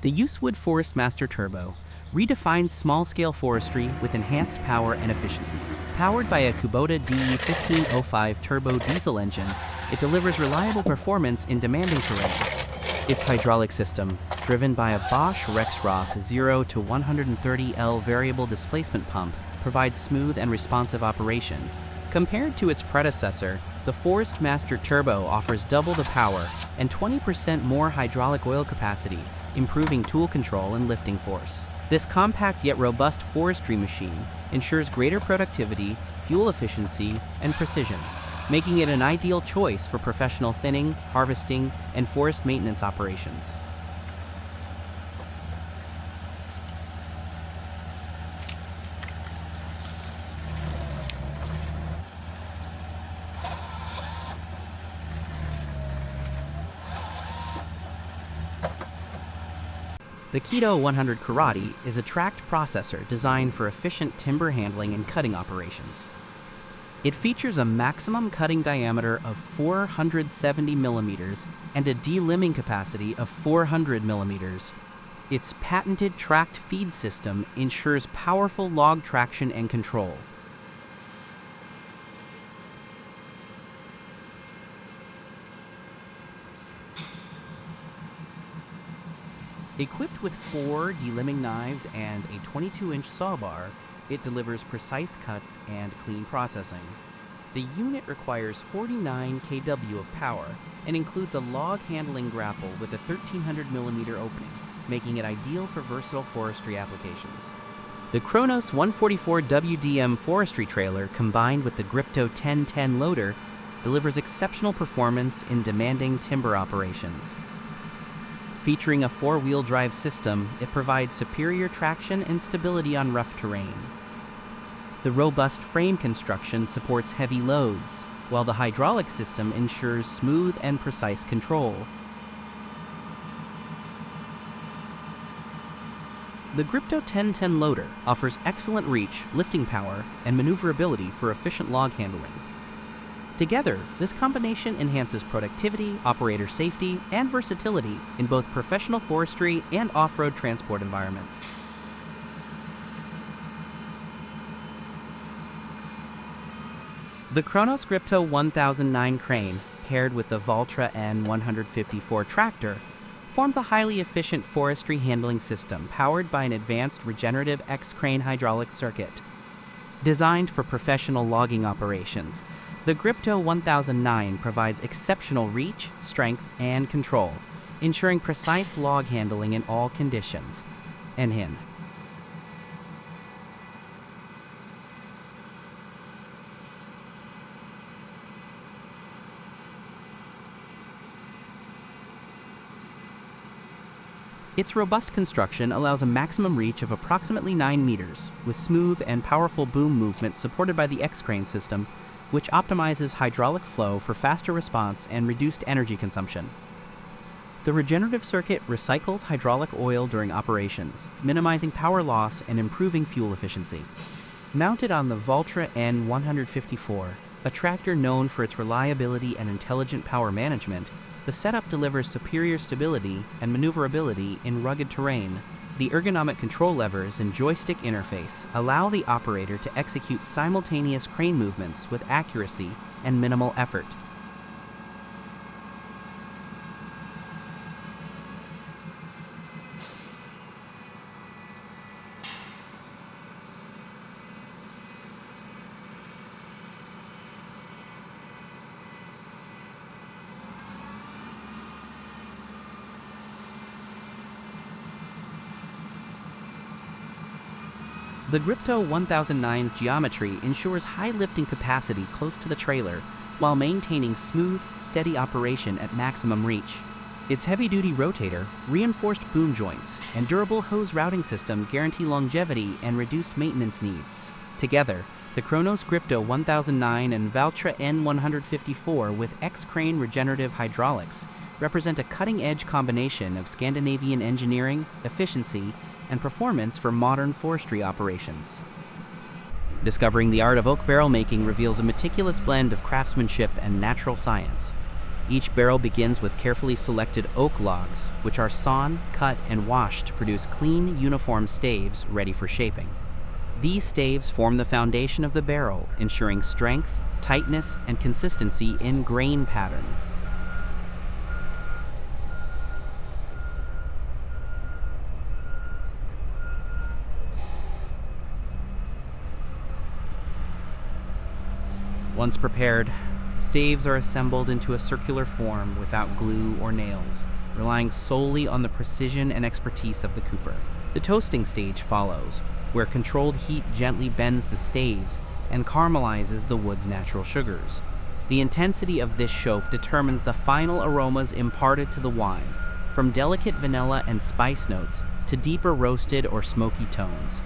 The Wood Forestmaster Turbo redefines small-scale forestry with enhanced power and efficiency. Powered by a Kubota DE1505 turbo diesel engine, it delivers reliable performance in demanding terrain. Its hydraulic system, driven by a Bosch Rexroth 0 to 130L variable displacement pump, provides smooth and responsive operation. Compared to its predecessor, the Forestmaster Turbo offers double the power and 20% more hydraulic oil capacity, improving tool control and lifting force. This compact yet robust forestry machine ensures greater productivity, fuel efficiency, and precision, making it an ideal choice for professional thinning, harvesting, and forest maintenance operations. The Keto 100 Karate is a tracked processor designed for efficient timber handling and cutting operations. It features a maximum cutting diameter of 470 millimeters and a delimbing capacity of 400 millimeters. Its patented tracked feed system ensures powerful log traction and control. Equipped with 4 delimbing knives and a 22-inch saw bar, it delivers precise cuts and clean processing. The unit requires 49 kW of power and includes a log handling grapple with a 1300 millimeter opening, making it ideal for versatile forestry applications. The Kronos 154 WDM forestry trailer combined with the Grypto 1010 loader delivers exceptional performance in demanding timber operations. Featuring a 4-wheel drive system, it provides superior traction and stability on rough terrain. The robust frame construction supports heavy loads, while the hydraulic system ensures smooth and precise control. The Grypto 1010 loader offers excellent reach, lifting power, and maneuverability for efficient log handling. Together, this combination enhances productivity, operator safety, and versatility in both professional forestry and off-road transport environments. The Kronos Grypto 1009 crane, paired with the Valtra N154 tractor, forms a highly efficient forestry handling system powered by an advanced regenerative X-crane hydraulic circuit. Designed for professional logging operations, the Grypto 1009 provides exceptional reach, strength, and control, ensuring precise log handling in all conditions. And him. Its robust construction allows a maximum reach of approximately 9 meters, with smooth and powerful boom movement supported by the X-crane system, which optimizes hydraulic flow for faster response and reduced energy consumption. The regenerative circuit recycles hydraulic oil during operations, minimizing power loss and improving fuel efficiency. Mounted on the Valtra N154, a tractor known for its reliability and intelligent power management, the setup delivers superior stability and maneuverability in rugged terrain. The ergonomic control levers and joystick interface allow the operator to execute simultaneous crane movements with accuracy and minimal effort. The Grypto 1009's geometry ensures high lifting capacity close to the trailer while maintaining smooth, steady operation at maximum reach. Its heavy-duty rotator, reinforced boom joints, and durable hose routing system guarantee longevity and reduced maintenance needs. Together, the Kronos Grypto 1009 and Valtra N154 with X-crane regenerative hydraulics represent a cutting-edge combination of Scandinavian engineering, efficiency, and performance for modern forestry operations. Discovering the art of oak barrel making reveals a meticulous blend of craftsmanship and natural science. Each barrel begins with carefully selected oak logs, which are sawn, cut, and washed to produce clean, uniform staves ready for shaping. These staves form the foundation of the barrel, ensuring strength, tightness, and consistency in grain pattern. Once prepared, staves are assembled into a circular form without glue or nails, relying solely on the precision and expertise of the cooper. The toasting stage follows, where controlled heat gently bends the staves and caramelizes the wood's natural sugars. The intensity of this chauffe determines the final aromas imparted to the wine, from delicate vanilla and spice notes to deeper roasted or smoky tones.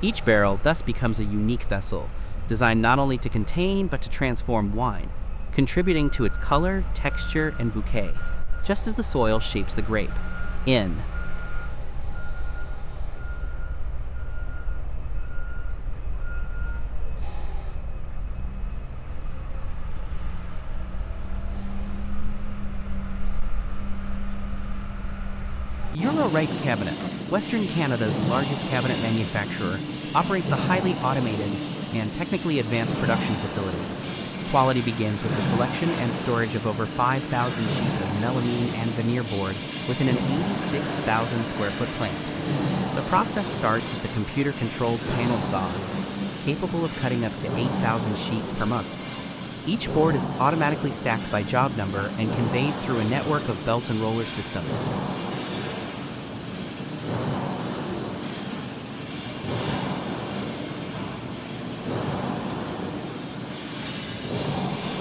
Each barrel thus becomes a unique vessel, designed not only to contain but to transform wine, contributing to its color, texture, and bouquet, just as the soil shapes the grape. In Euro-Right Cabinets, Western Canada's largest cabinet manufacturer, operates a highly automated and technically advanced production facility. Quality begins with the selection and storage of over 5,000 sheets of melamine and veneer board within an 86,000 square foot plant. The process starts at the computer-controlled panel saws, capable of cutting up to 8,000 sheets per month. Each board is automatically stacked by job number and conveyed through a network of belt and roller systems.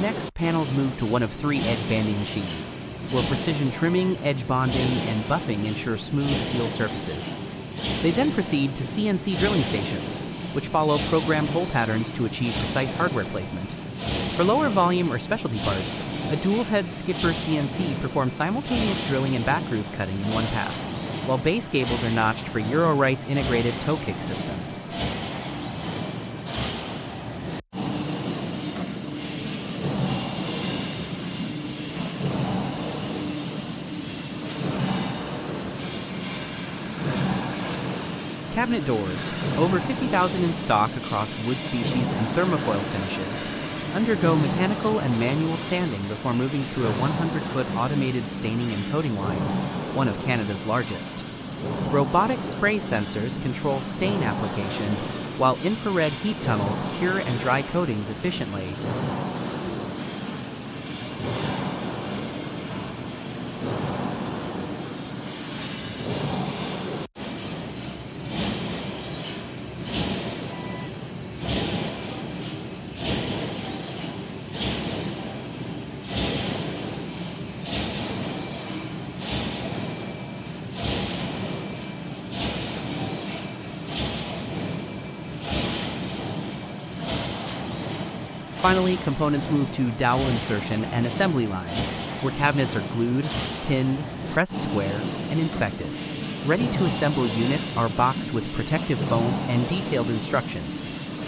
Next, panels move to one of 3 edge banding machines, where precision trimming, edge bonding, and buffing ensure smooth, sealed surfaces. They then proceed to CNC drilling stations, which follow programmed hole patterns to achieve precise hardware placement. For lower volume or specialty parts, a dual-head skipper CNC performs simultaneous drilling and back groove cutting in one pass, while base gables are notched for Euro-Right's integrated toe kick system. Cabinet doors, over 50,000 in stock across wood species and thermofoil finishes, undergo mechanical and manual sanding before moving through a 100-foot automated staining and coating line, one of Canada's largest. Robotic spray sensors control stain application, while infrared heat tunnels cure and dry coatings efficiently. Finally, components move to dowel insertion and assembly lines, where cabinets are glued, pinned, pressed square, and inspected. Ready to assemble units are boxed with protective foam and detailed instructions.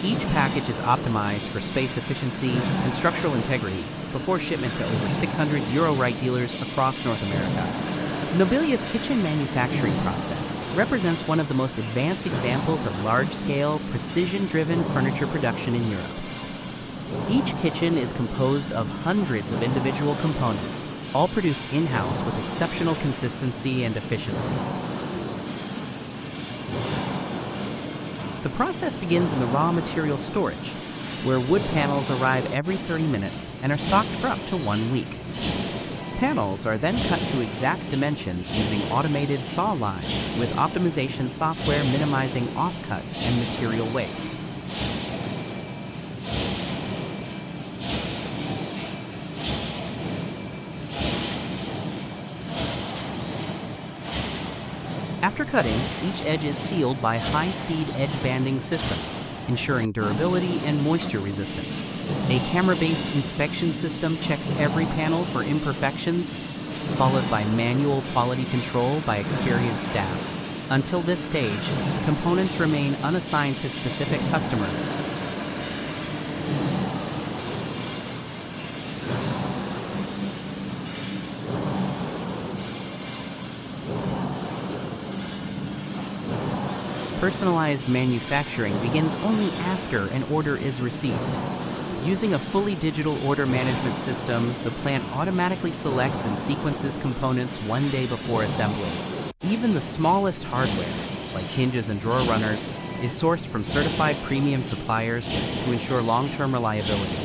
Each package is optimized for space efficiency and structural integrity before shipment to over 600 Euro-Right dealers across North America. Nobilia's kitchen manufacturing process represents one of the most advanced examples of large-scale, precision-driven furniture production in Europe. Each kitchen is composed of hundreds of individual components, all produced in-house with exceptional consistency and efficiency. The process begins in the raw material storage, where wood panels arrive every 30 minutes and are stocked for up to 1 week. Panels are then cut to exact dimensions using automated saw lines with optimization software minimizing offcuts and material waste. After cutting, each edge is sealed by high-speed edge banding systems, ensuring durability and moisture resistance. A camera-based inspection system checks every panel for imperfections, followed by manual quality control by experienced staff. Until this stage, components remain unassigned to specific customers. Personalized manufacturing begins only after an order is received. Using a fully digital order management system, the plant automatically selects and sequences components one day before assembly. Even the smallest hardware, like hinges and drawer runners, is sourced from certified premium suppliers to ensure long-term reliability.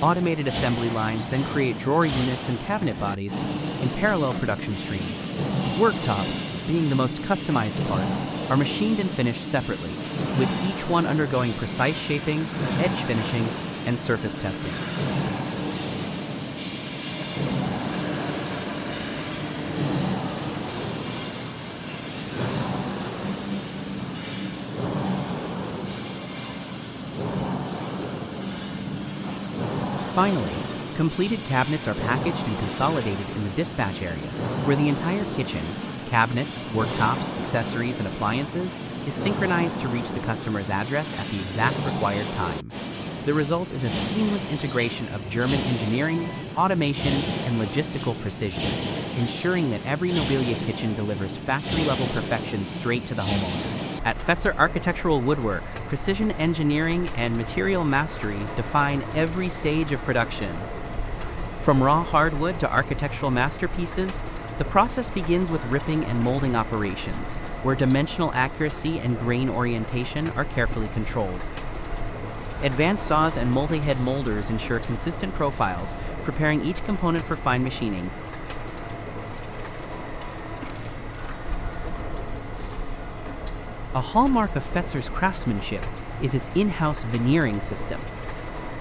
Automated assembly lines then create drawer units and cabinet bodies in parallel production streams. Worktops, being the most customized parts, are machined and finished separately, with each one undergoing precise shaping, edge finishing, and surface testing. Finally, completed cabinets are packaged and consolidated in the dispatch area, where the entire kitchen, cabinets, worktops, accessories, and appliances is synchronized to reach the customer's address at the exact required time. The result is a seamless integration of German engineering, automation, and logistical precision, ensuring that every Nobilia kitchen delivers factory-level perfection straight to the homeowner. At Fetzer Architectural Woodwork, precision engineering and material mastery define every stage of production. From raw hardwood to architectural masterpieces, the process begins with ripping and molding operations, where dimensional accuracy and grain orientation are carefully controlled. Advanced saws and multi-head molders ensure consistent profiles, preparing each component for fine machining. A hallmark of Fetzer's craftsmanship is its in-house veneering system.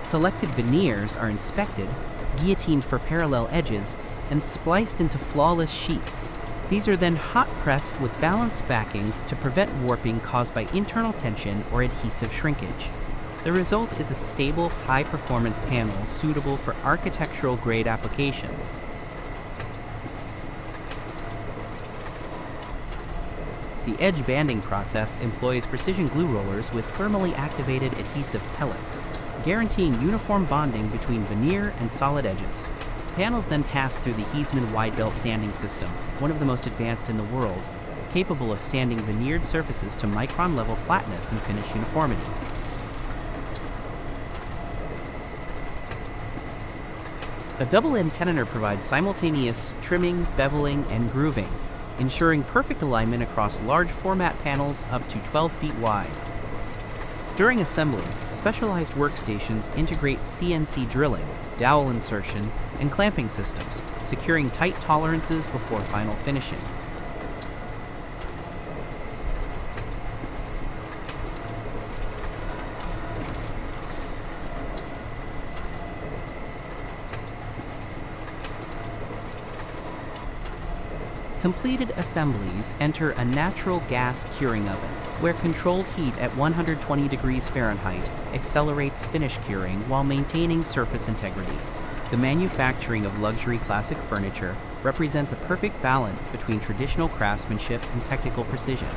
Selected veneers are inspected, guillotined for parallel edges, and spliced into flawless sheets. These are then hot-pressed with balanced backings to prevent warping caused by internal tension or adhesive shrinkage. The result is a stable, high-performance panel suitable for architectural-grade applications. The edge banding process employs precision glue rollers with thermally activated adhesive pellets, guaranteeing uniform bonding between veneer and solid edges. Panels then pass through the Heisman wide belt sanding system, one of the most advanced in the world, capable of sanding veneered surfaces to micron-level flatness and finish uniformity. A double-end tensioner provides simultaneous trimming, beveling, and grooving, ensuring perfect alignment across large format panels up to 12 feet wide. During assembly, specialized workstations integrate CNC drilling, dowel insertion, and clamping systems, securing tight tolerances before final finishing. Completed assemblies enter a natural gas curing oven, where controlled heat at 120 degrees Fahrenheit accelerates finish curing while maintaining surface integrity. The manufacturing of luxury classic furniture represents a perfect balance between traditional craftsmanship and technical precision.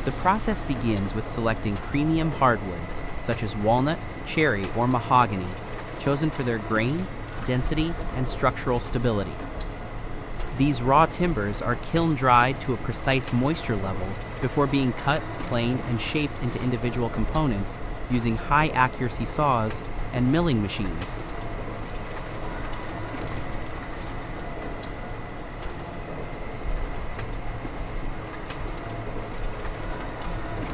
The process begins with selecting premium hardwoods, such as walnut, cherry, or mahogany, chosen for their grain, density, and structural stability. These raw timbers are kiln-dried to a precise moisture level before being cut, planed, and shaped into individual components using high-accuracy saws and milling machines.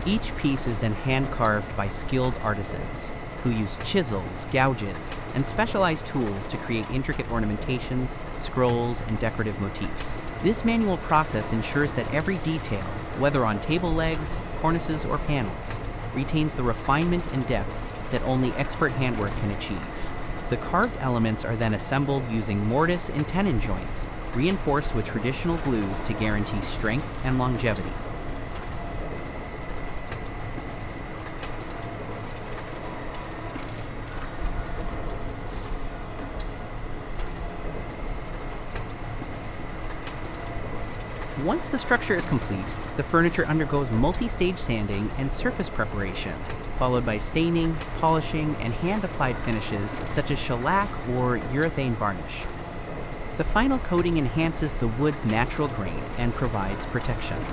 Each piece is then hand-carved by skilled artisans, who use chisels, gouges, and specialized tools to create intricate ornamentations, scrolls, and decorative motifs. This manual process ensures that every detail, whether on table legs, cornices, or panels, retains the refinement and depth that only expert handwork can achieve. The carved elements are then assembled using mortise and tenon joints, reinforced with traditional glues to guarantee strength and longevity. Once the structure is complete, the furniture undergoes multi-stage sanding and surface preparation, followed by staining, polishing, and hand-applied finishes such as shellac or urethane varnish. The final coating enhances the wood's natural grain and provides protection.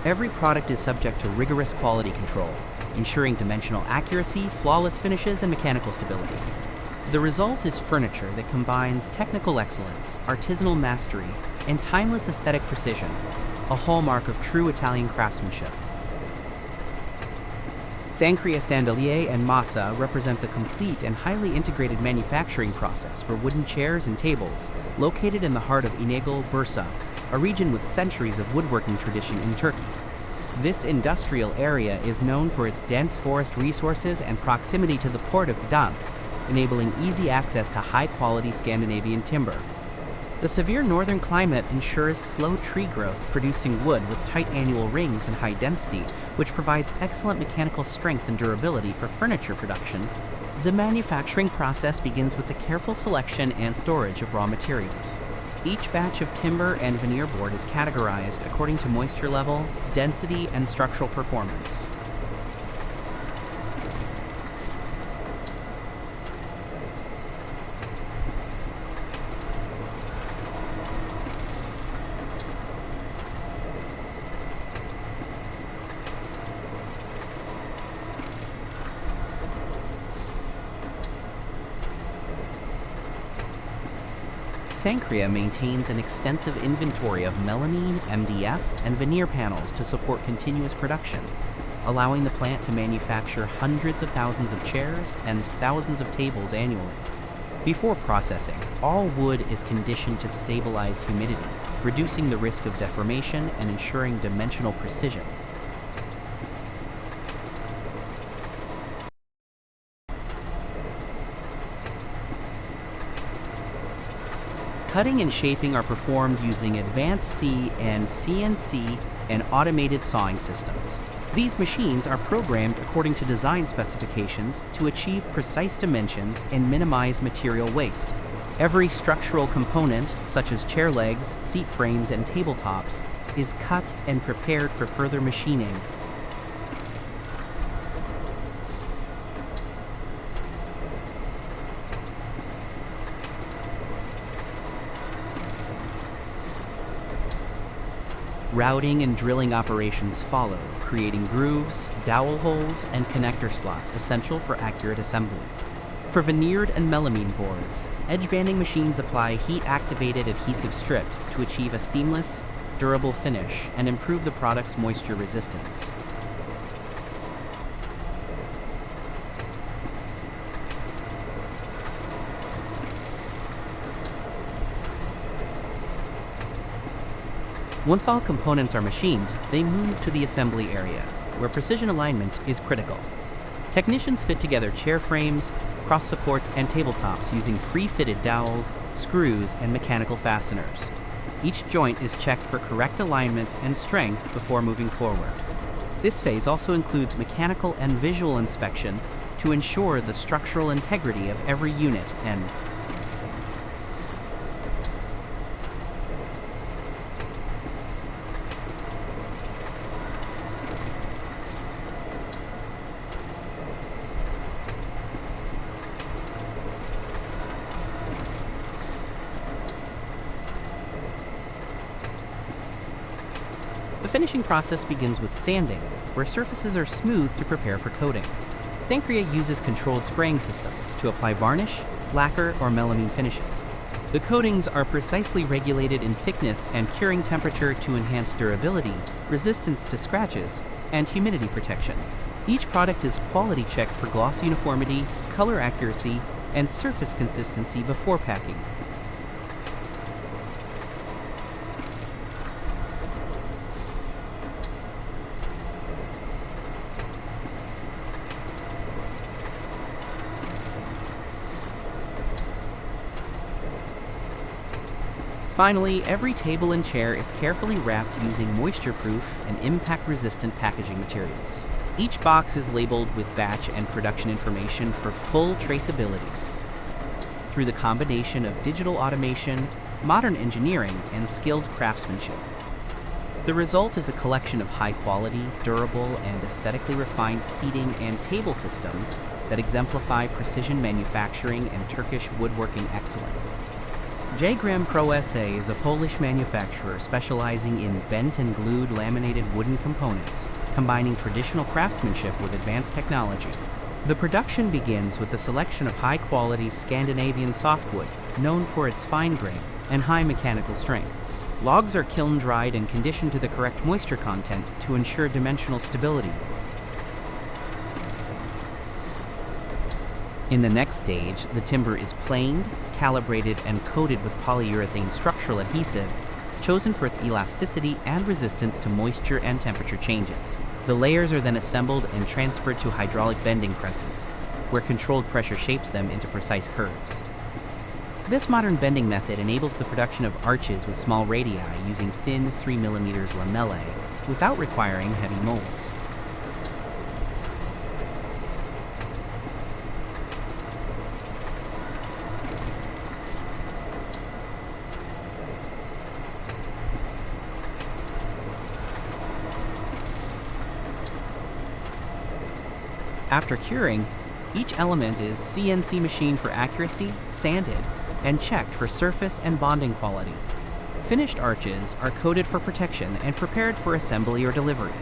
Every product is subject to rigorous quality control, ensuring dimensional accuracy, flawless finishes, and mechanical stability. The result is furniture that combines technical excellence, artisanal mastery, and timeless aesthetic precision, a hallmark of true Italian craftsmanship. Sancria Sandalier and Massa represents a complete and highly integrated manufacturing process for wooden chairs and tables, located in the heart of İnegöl, Bursa, a region with centuries of woodworking tradition in Turkey. This industrial area is known for its dense forest resources and proximity to the port of Gdansk, enabling easy access to high-quality Scandinavian timber. The severe northern climate ensures slow tree growth, producing wood with tight annual rings and high density, which provides excellent mechanical strength and durability for furniture production. The manufacturing process begins with the careful selection and storage of raw materials. Each batch of timber and veneer board is categorized according to moisture level, density, and structural performance. Sancria maintains an extensive inventory of melamine, MDF, and veneer panels to support continuous production, allowing the plant to manufacture hundreds of thousands of chairs and thousands of tables annually. Before processing, all wood is conditioned to stabilize humidity, reducing the risk of deformation and ensuring dimensional precision. Cutting and shaping are performed using advanced C and CNC and automated sawing systems. These machines are programmed according to design specifications to achieve precise dimensions and minimize material waste. Every structural component, such as chair legs, seat frames, and tabletops, is cut and prepared for further machining. Routing and drilling operations follow, creating grooves, dowel holes, and connector slots essential for accurate assembly. For veneered and melamine boards, edge banding machines apply heat-activated adhesive strips to achieve a seamless, durable finish and improve the product's moisture resistance. Once all components are machined, they move to the assembly area, where precision alignment is critical. Technicians fit together chair frames, cross supports, and tabletops using pre-fitted dowels, screws, and mechanical fasteners. Each joint is checked for correct alignment and strength before moving forward. This phase also includes mechanical and visual inspection to ensure the structural integrity of every unit and The finishing process begins with sanding, where surfaces are smoothed to prepare for coating. Sancria uses controlled spraying systems to apply varnish, lacquer, or melamine finishes. The coatings are precisely regulated in thickness and curing temperature to enhance durability, resistance to scratches, and humidity protection. Each product is quality checked for gloss uniformity, color accuracy, and surface consistency before packing. Finally, every table and chair is carefully wrapped using moisture-proof and impact-resistant packaging materials. Each box is labeled with batch and production information for full traceability. Through the combination of digital automation, modern engineering, and skilled craftsmanship, the result is a collection of high-quality, durable, and aesthetically refined seating and table systems that exemplify precision manufacturing and Turkish woodworking excellence. J-Gram Pro SA is a Polish manufacturer specializing in bent and glued laminated wooden components, combining traditional craftsmanship with advanced technology. The production begins with the selection of high-quality Scandinavian softwood, known for its fine grain and high mechanical strength. Logs are kiln-dried and conditioned to the correct moisture content to ensure dimensional stability. In the next stage, the timber is planed, calibrated, and coated with polyurethane structural adhesive, chosen for its elasticity and resistance to moisture and temperature changes. The layers are then assembled and transferred to hydraulic bending presses, where controlled pressure shapes them into precise curves. This modern bending method enables the production of arches with small radii using thin 3mm lamellae without requiring heavy molds. After curing, each element is CNC machined for accuracy, sanded, and checked for surface and bonding quality. Finished arches are coated for protection and prepared for assembly or delivery.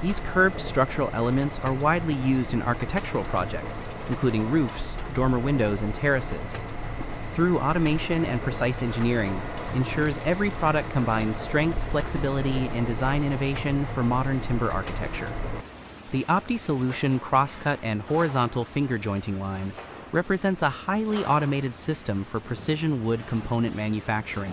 These curved structural elements are widely used in architectural projects, including roofs, dormer windows, and terraces. Through automation and precise engineering, ensures every product combines strength, flexibility, and design innovation for modern timber architecture. The OptiSolution crosscut and horizontal finger jointing line represents a highly automated system for precision wood component manufacturing.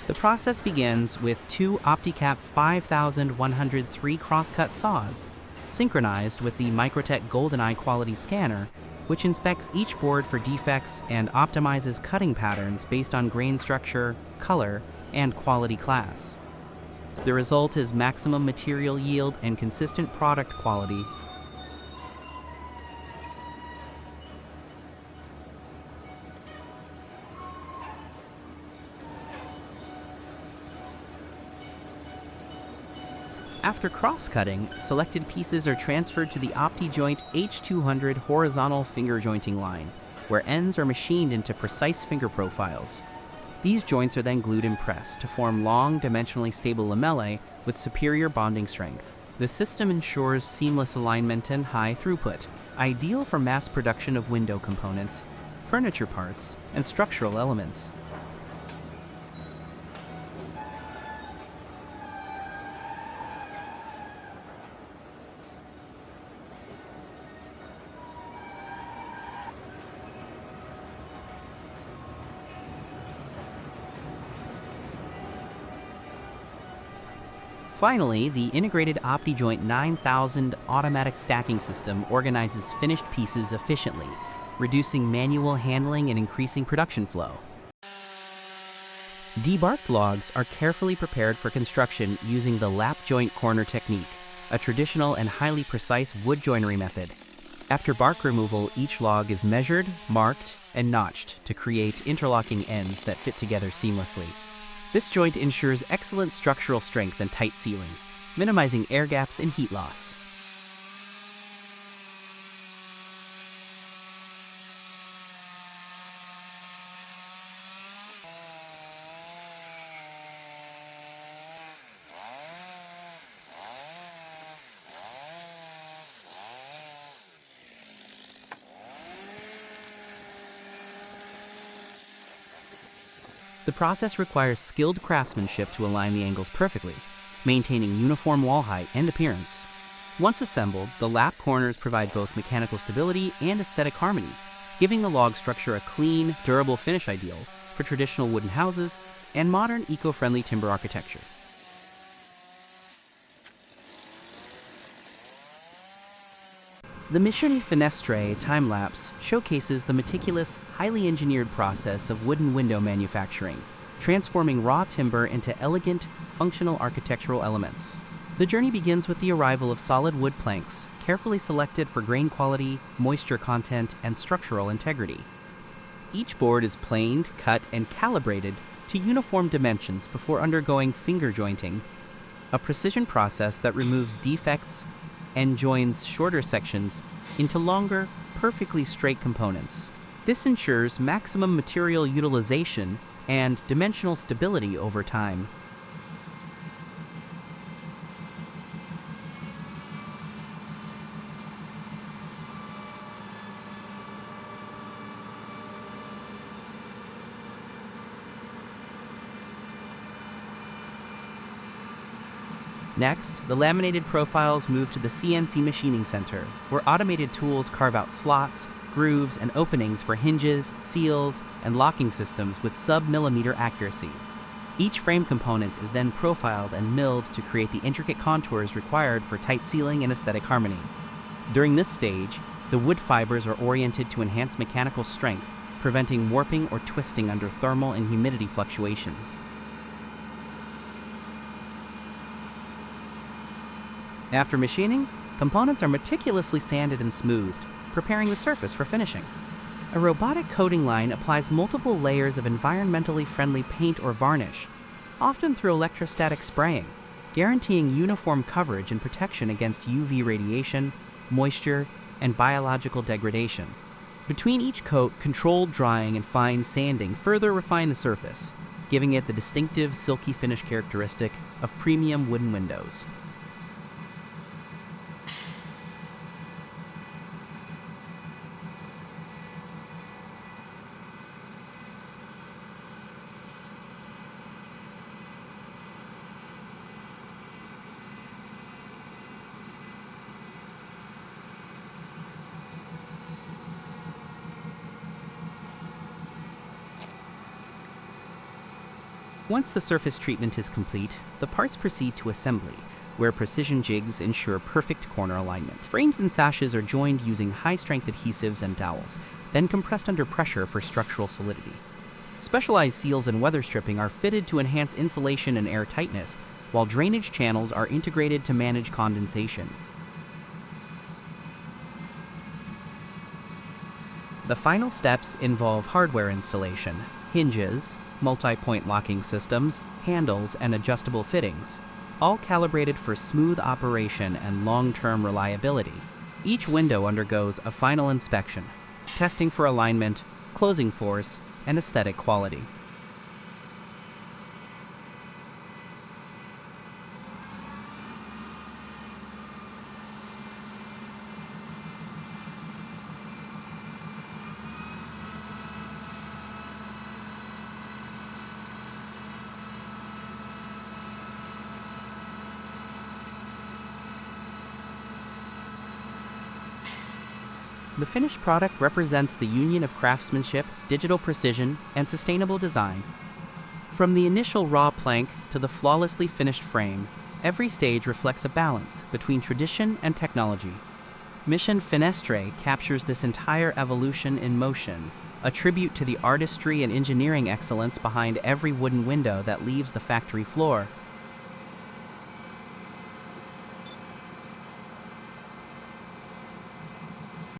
The process begins with two OptiCap 5103 crosscut saws, synchronized with the Microtech GoldenEye quality scanner, which inspects each board for defects and optimizes cutting patterns based on grain structure, color, and quality class. The result is maximum material yield and consistent product quality. After cross-cutting, selected pieces are transferred to the OptiJoint H200 horizontal finger jointing line, where ends are machined into precise finger profiles. These joints are then glued and pressed to form long, dimensionally stable lamellae with superior bonding strength. The system ensures seamless alignment and high throughput, ideal for mass production of window components, furniture parts, and structural elements. Finally, the integrated OptiJoint 9000 automatic stacking system organizes finished pieces efficiently, reducing manual handling and increasing production flow. Debarked logs are carefully prepared for construction using the lap joint corner technique, a traditional and highly precise wood joinery method. After bark removal, each log is measured, marked, and notched to create interlocking ends that fit together seamlessly. This joint ensures excellent structural strength and tight sealing, minimizing air gaps and heat loss. The process requires skilled craftsmanship to align the angles perfectly, maintaining uniform wall height and appearance. Once assembled, the lap corners provide both mechanical stability and aesthetic harmony, giving the log structure a clean, durable finish ideal for traditional wooden houses and modern eco-friendly timber architecture. The Mission Fenestre time-lapse showcases the meticulous, highly engineered process of wooden window manufacturing, transforming raw timber into elegant, functional architectural elements. The journey begins with the arrival of solid wood planks, carefully selected for grain quality, moisture content, and structural integrity. Each board is planed, cut, and calibrated to uniform dimensions before undergoing finger jointing, a precision process that removes defects and joins shorter sections into longer, perfectly straight components. This ensures maximum material utilization and dimensional stability over time. Next, the laminated profiles move to the CNC machining center, where automated tools carve out slots, grooves, and openings for hinges, seals, and locking systems with sub-millimeter accuracy. Each frame component is then profiled and milled to create the intricate contours required for tight sealing and aesthetic harmony. During this stage, the wood fibers are oriented to enhance mechanical strength, preventing warping or twisting under thermal and humidity fluctuations. After machining, components are meticulously sanded and smoothed, preparing the surface for finishing. A robotic coating line applies multiple layers of environmentally friendly paint or varnish, often through electrostatic spraying, guaranteeing uniform coverage and protection against UV radiation, moisture, and biological degradation. Between each coat, controlled drying and fine sanding further refine the surface, giving it the distinctive silky finish characteristic of premium wooden windows. Once the surface treatment is complete, the parts proceed to assembly, where precision jigs ensure perfect corner alignment. Frames and sashes are joined using high-strength adhesives and dowels, then compressed under pressure for structural solidity. Specialized seals and weather stripping are fitted to enhance insulation and air tightness, while drainage channels are integrated to manage condensation. The final steps involve hardware installation, hinges, multi-point locking systems, handles, and adjustable fittings, all calibrated for smooth operation and long-term reliability. Each window undergoes a final inspection, testing for alignment, closing force, and aesthetic quality. The finished product represents the union of craftsmanship, digital precision, and sustainable design. From the initial raw plank to the flawlessly finished frame, every stage reflects a balance between tradition and technology. Mission Fenestre captures this entire evolution in motion, a tribute to the artistry and engineering excellence behind every wooden window that leaves the factory floor.